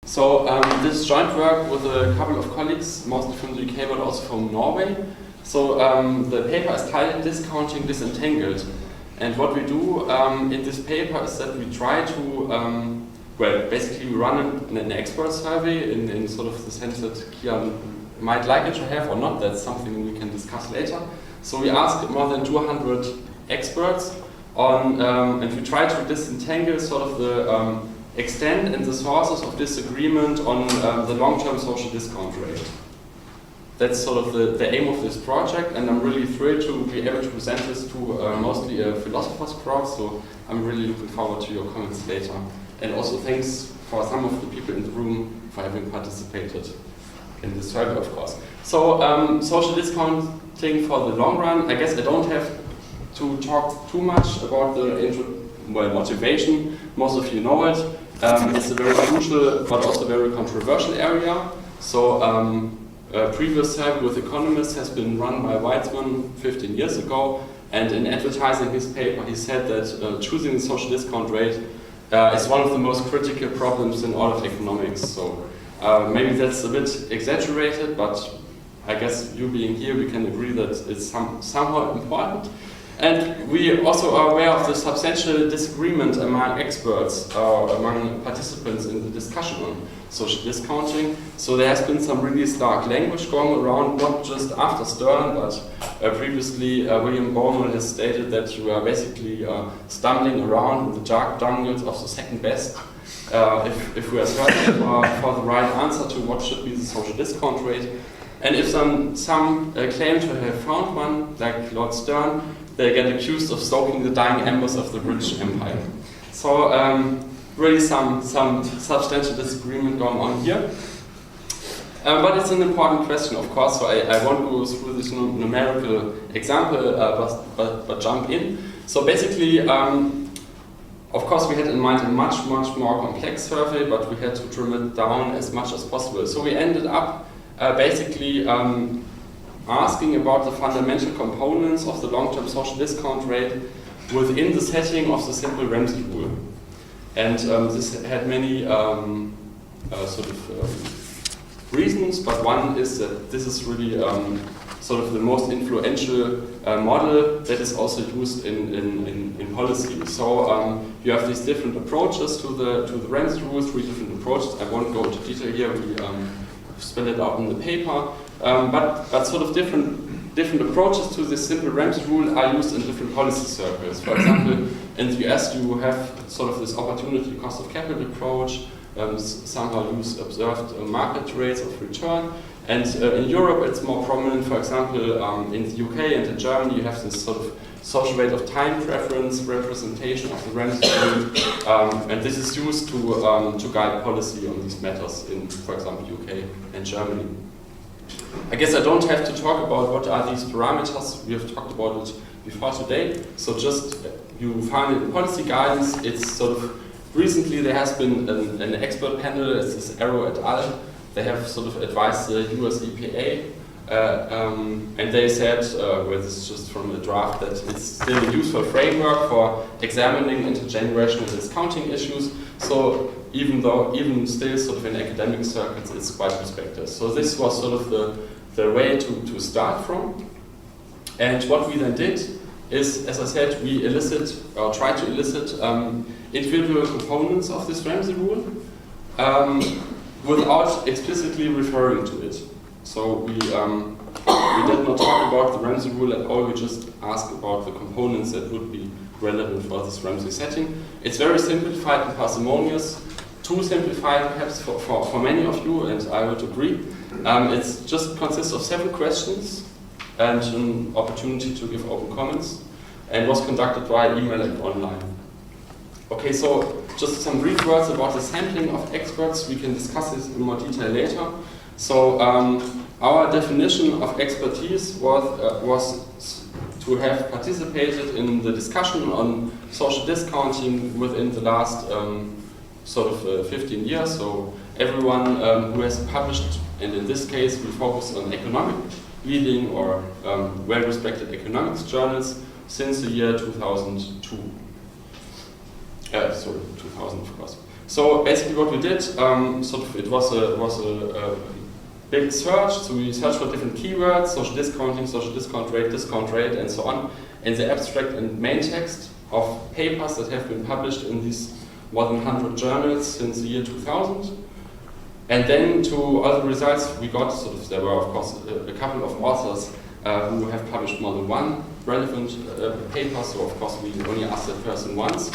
So this joint work with a couple of colleagues, mostly from the UK but also from Norway. So the paper is titled Discounting Disentangled. And what we do in this paper is that we try to, well, basically we run an expert survey in sort of the sense that Kian might like it to have or not. That's something we can discuss later. So we asked more than 200 experts on, and we try to disentangle sort of the extent and the sources of disagreement on the long-term social discount rate. That's sort of the aim of this project, and I'm really thrilled to be able to present this to mostly a philosophers crowd, so I'm really looking forward to your comments later. And also thanks for some of the people in the room for having participated in this survey, of course. So social discounting for the long run, I guess I don't have to talk too much about the motivation. Most of you know it. It's a very crucial but also very controversial area. So a previous survey with economists has been run by Weizmann 15 years ago, and in advertising his paper he said that choosing the social discount rate is one of the most critical problems in all of economics. So maybe that's a bit exaggerated, but I guess you being here we can agree that it's somehow important. And we also are aware of the substantial disagreement among experts, among participants in the discussion on social discounting. So there has been some really stark language going around, not just after Stern, but previously William Bowman has stated that you are basically stumbling around in the dark jungles of the second best. If we are searching for the right answer to what should be the social discount rate. And if some claim to have found one, like Lord Stern, they get accused of stoking the dying embers of the British Empire. So really some substantial disagreement going on here. But it's an important question, of course, so I won't go through this numerical example, but jump in. So basically, of course, we had in mind a much more complex survey, but we had to trim it down as much as possible. So we ended up basically asking about the fundamental components of the long-term social discount rate within the setting of the simple Ramsey rule. And this had many reasons, but one is that this is really sort of the most influential model that is also used in policy. So you have these different approaches to the Ramsey rule, 3 different approaches. I won't go into detail here. We spell it out in the paper. But sort of different approaches to this simple Ramsey rule are used in different policy circles. For example, in the US you have sort of this opportunity cost of capital approach, somehow use observed market rates of return. And in Europe it's more prominent, for example, in the UK and in Germany you have this sort of social rate of time preference representation of the Ramsey rule, and this is used to guide policy on these matters in, for example, UK and Germany. I guess I don't have to talk about what are these parameters. We have talked about it before today. So just you find it in policy guidance. It's sort of recently there has been an expert panel. It's this Arrow et al. They have sort of advised the US EPA, and they said, well, this is just from a draft, that it's still a useful framework for examining intergenerational discounting issues. So even still sort of in academic circles, it's quite respected. So this was sort of the way to start from. And what we then did is, as I said, we try to elicit individual components of this Ramsey rule without explicitly referring to it. So we did not talk about the Ramsey rule at all, we just asked about the components that would be relevant for this Ramsey setting. It's very simplified and parsimonious, too simplified perhaps for many of you, and I would agree. It just consists of 7 questions and an opportunity to give open comments, and was conducted via email and online. Okay, so just some brief words about the sampling of experts. We can discuss this in more detail later. So our definition of expertise was to have participated in the discussion on social discounting within the last 15 years. So everyone who has published, and in this case we focus on economic leading or well-respected economics journals since the year 2002. 2000 of course. So basically what we did, it was a big search, so we searched for different keywords, social discounting, social discount rate, and so on, in the abstract and main text of papers that have been published in these more than 100 journals since the year 2000. And then to all the results we got, there were of course a couple of authors who have published more than one relevant paper, so of course we only asked that person once.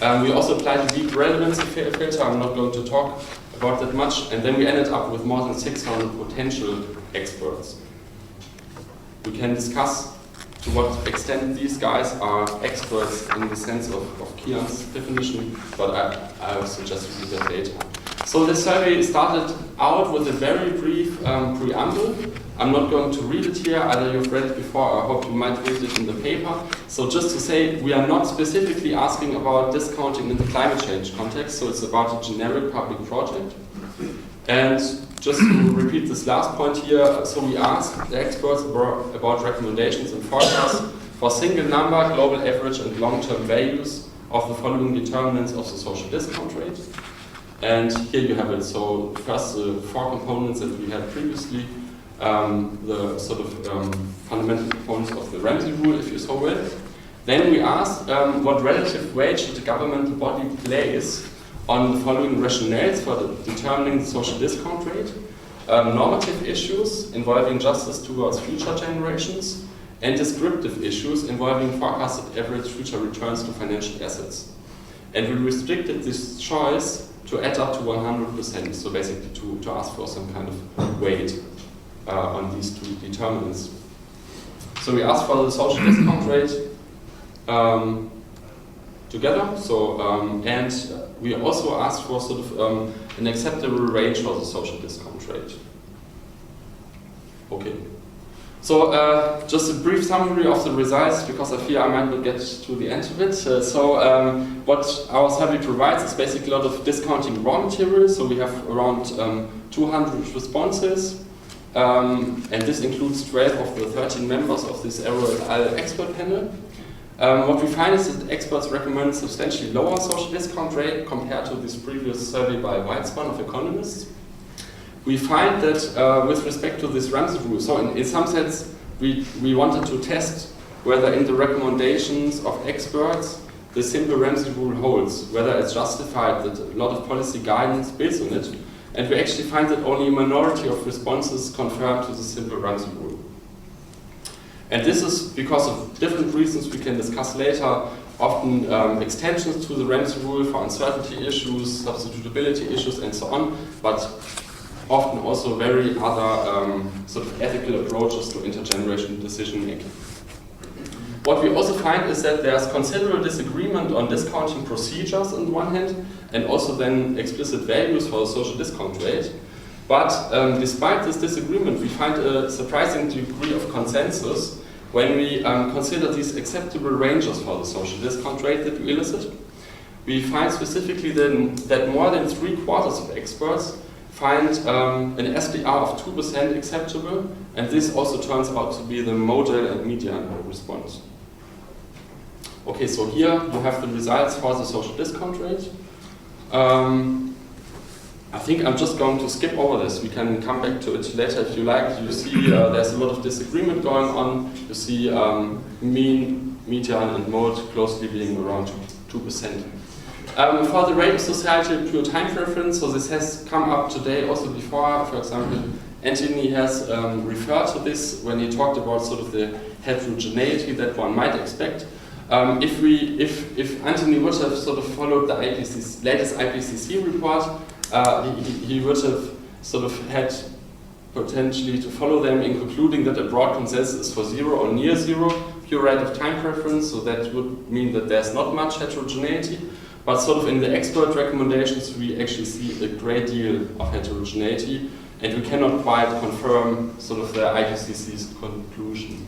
We also applied a deep relevancy filter, I'm not going to talk about that much, and then we ended up with more than 600 potential experts. We can discuss to what extent these guys are experts in the sense of Kian's definition, but I suggest you read that later. So this survey started out with a very brief preamble. I'm not going to read it here, either you've read it before, I hope you might read it in the paper. So just to say, we are not specifically asking about discounting in the climate change context, so it's about a generic public project. And just to repeat this last point here, so we asked the experts about recommendations and forecasts for single number, global average and long-term values of the following determinants of the social discount rate. And here you have it. So first the four components that we had previously, the fundamental components of the Ramsey rule, if you so will. Then we asked what relative weight should the governmental body place on the following rationales for determining the social discount rate, normative issues involving justice towards future generations, and descriptive issues involving forecasted average future returns to financial assets. And we restricted this choice to add up to 100%, so basically to ask for some kind of weight on these two determinants. So we asked for the social discount rate together, and we also asked for an acceptable range for the social discount rate. Okay. So just a brief summary of the results, because I fear I might not get to the end of it. What our survey provides is basically a lot of discounting raw materials. So we have around 200 responses, and this includes 12 of the 13 members of this ROL expert panel. What we find is that experts recommend substantially lower social discount rate compared to this previous survey by Weitzman of economists. We find that with respect to this Ramsey rule, so in some sense we wanted to test whether in the recommendations of experts the simple Ramsey rule holds, whether it's justified that a lot of policy guidance builds on it, and we actually find that only a minority of responses confirm to the simple Ramsey rule. And this is because of different reasons we can discuss later, often extensions to the Ramsey rule for uncertainty issues, substitutability issues and so on, but often also very other ethical approaches to intergenerational decision making. What we also find is that there's considerable disagreement on discounting procedures on the one hand, and also then explicit values for the social discount rate. But despite this disagreement, we find a surprising degree of consensus when we consider these acceptable ranges for the social discount rate that we elicit. We find specifically then that more than 3/4 of experts find an SDR of 2% acceptable, and this also turns out to be the model and median response. Okay, so here you have the results for the social discount rate. I think I'm just going to skip over this. We can come back to it later if you like. You see there's a lot of disagreement going on. You see mean, median and mode closely being around 2%. For the rate of societal pure time preference, so this has come up today also before. For example, Anthony has referred to this when he talked about the heterogeneity that one might expect. If Anthony would have followed the latest IPCC report, he would have had potentially to follow them in concluding that a broad consensus is for zero or near zero pure rate of time preference, so that would mean that there's not much heterogeneity. But in the expert recommendations, we actually see a great deal of heterogeneity, and we cannot quite confirm the IPCC's conclusion.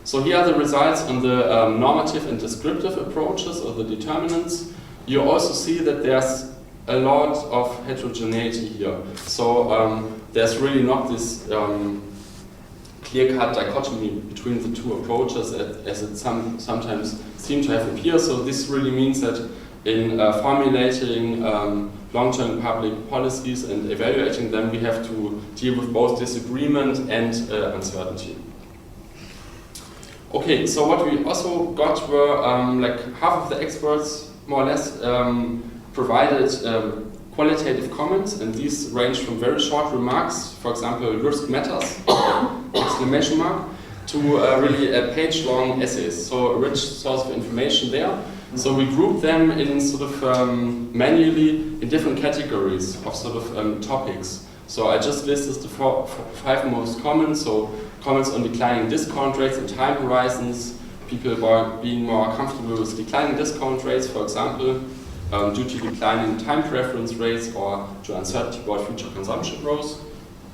So here are the results on the normative and descriptive approaches, or the determinants. You also see that there's a lot of heterogeneity here. So there's really not this clear-cut dichotomy between the two approaches as it sometimes seems to have appeared. So this really means that in formulating long-term public policies and evaluating them, we have to deal with both disagreement and uncertainty. Okay, so what we also got were like half of the experts, more or less, provided qualitative comments, and these range from very short remarks, for example, risk matters, exclamation mark, to really page-long essays, so a rich source of information there. So we grouped them in sort of manually in different categories of sort of topics. So I just listed the five most common, so comments on declining discount rates and time horizons, people being more comfortable with declining discount rates, for example, due to declining time preference rates or to uncertainty about future consumption growth.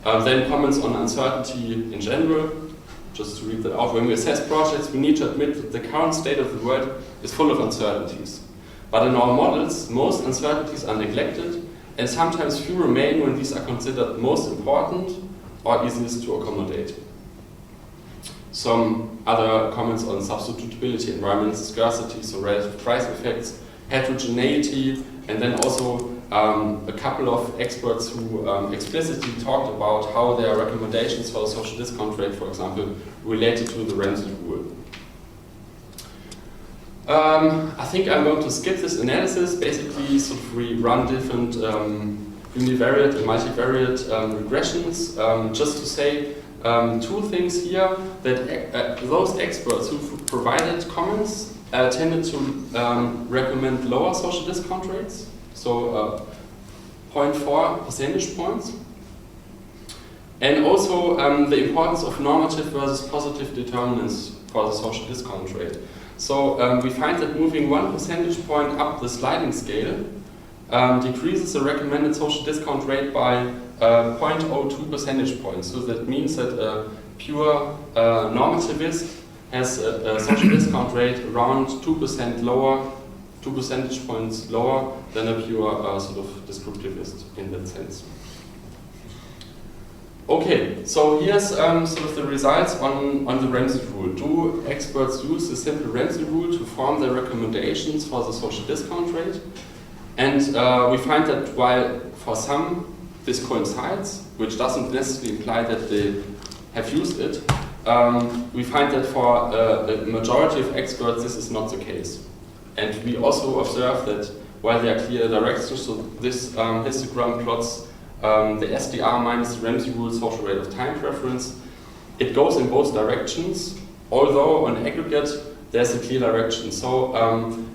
Then comments on uncertainty in general. Just to read that out, when we assess projects, we need to admit that the current state of the world is full of uncertainties. But in our models, most uncertainties are neglected, and sometimes few remain when these are considered most important or easiest to accommodate. Some other comments on substitutability, environmental scarcity, so relative price effects, heterogeneity, and then also a couple of experts who explicitly talked about how their recommendations for a social discount rate, for example, related to the Ramsey rule. I think I'm going to skip this analysis. Basically, sort of we run different univariate and multivariate regressions. Just to say two things here, that those experts who provided comments tended to recommend lower social discount rates, so 0.4 percentage points. And also the importance of normative versus positive determinants for the social discount rate. So we find that moving 1 percentage point up the sliding scale decreases the recommended social discount rate by 0.02 percentage points. So that means that a pure normativist has a social discount rate around 2% lower, 2 percentage points lower than a pure sort of descriptivist in that sense. Okay, so here's sort of the results on the Ramsey rule. Do experts use the simple Ramsey rule to form their recommendations for the social discount rate? And we find that while for some this coincides, which doesn't necessarily imply that they have used it, we find that for a majority of experts this is not the case. And we also observe that while there are clear directions, so this histogram plots the SDR minus the Ramsey rule social rate of time preference. It goes in both directions, although on aggregate there's a clear direction. So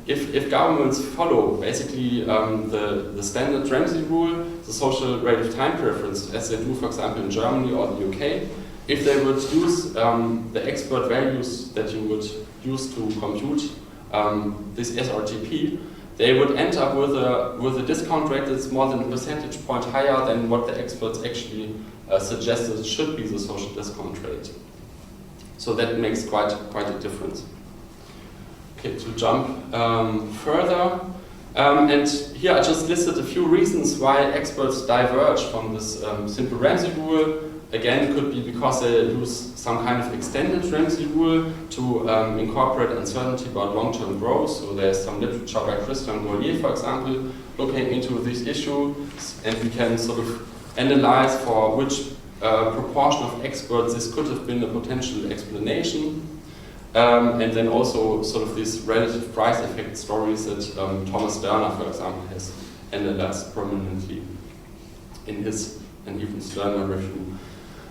if governments follow basically the standard Ramsey rule, the social rate of time preference, as they do for example in Germany or the UK, if they would use the expert values that you would use to compute this SRTP, they would end up with a discount rate that's more than a percentage point higher than what the experts actually suggested should be the social discount rate. So that makes quite a difference. Okay, to jump further, and here I just listed a few reasons why experts diverge from this simple Ramsey rule. Again, it could be because they use some kind of extended Ramsey rule to incorporate uncertainty about long-term growth. So there's some literature by Christian Grolier, for example, looking into this issue, and we can sort of analyze for which proportion of experts this could have been a potential explanation. And then also sort of these relative price effect stories that Thomas Sterner, for example, has analyzed prominently in his and even Sterner review.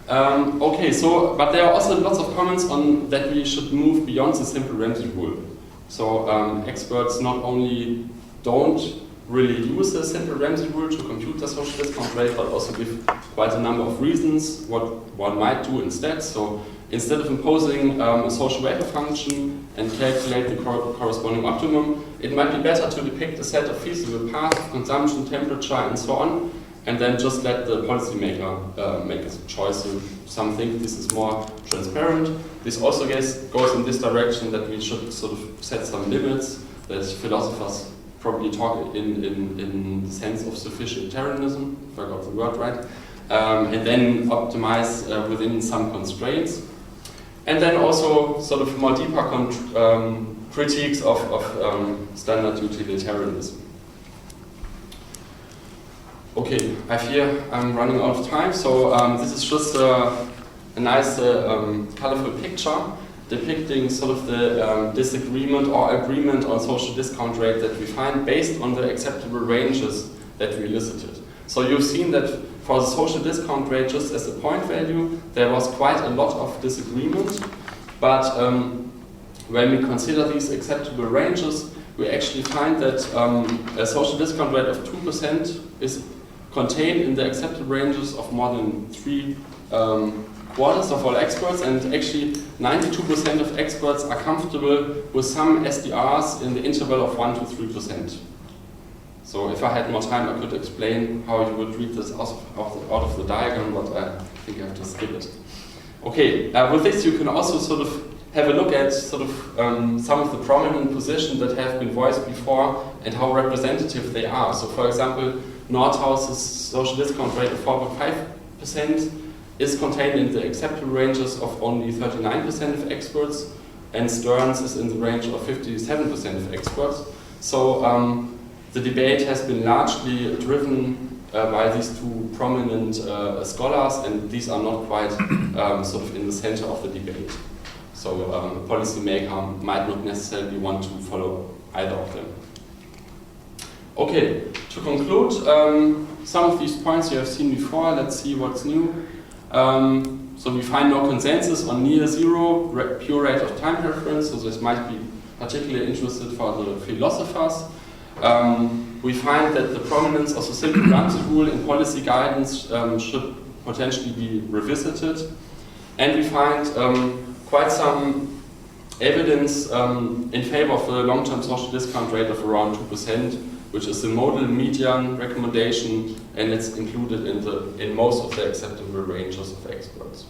Okay, so, but there are also lots of comments on that we should move beyond the simple Ramsey rule. So experts not only don't really use the simple Ramsey rule to compute the social discount rate, but also give quite a number of reasons what one might do instead. So instead of imposing a social waiver function and calculate the corresponding optimum, it might be better to depict a set of feasible paths of consumption, temperature, and so on, and then just let the policymaker make a choice. So some think this is more transparent. This also goes in this direction, that we should sort of set some limits, that philosophers probably talk in the sense of sufficient-tarianism, if I got the word right, and then optimize within some constraints. And then also sort of more deeper critiques of standard utilitarianism. Okay, I fear I'm running out of time, so this is just a nice colorful picture depicting sort of the disagreement or agreement on social discount rate that we find based on the acceptable ranges that we elicited. So you've seen that for the social discount rate, just as a point value, there was quite a lot of disagreement, but when we consider these acceptable ranges, we actually find that a social discount rate of 2% is contained in the acceptable ranges of more than 3/4 of all experts, and actually 92% of experts are comfortable with some SDRs in the interval of 1 to 3%. So if I had more time, I could explain how you would read this out of the diagram, but I think I have to skip it. Okay, with this you can also sort of have a look at sort of some of the prominent positions that have been voiced before and how representative they are. So for example, Nordhaus's social discount rate of 4.5% is contained in the acceptable ranges of only 39% of experts, and Stern's is in the range of 57% of experts. So the debate has been largely driven by these two prominent scholars, and these are not quite sort of in the center of the debate. So a policymaker might not necessarily want to follow either of them. Okay, to conclude, some of these points you have seen before. Let's see what's new. So we find no consensus on near zero pure rate of time preference, so this might be particularly interested for the philosophers. We find that the prominence of the simple runs rule in policy guidance should potentially be revisited, and we find quite some evidence in favor of the long-term social discount rate of around 2%, which is the modal median recommendation, and it's included in most of the acceptable ranges of experts.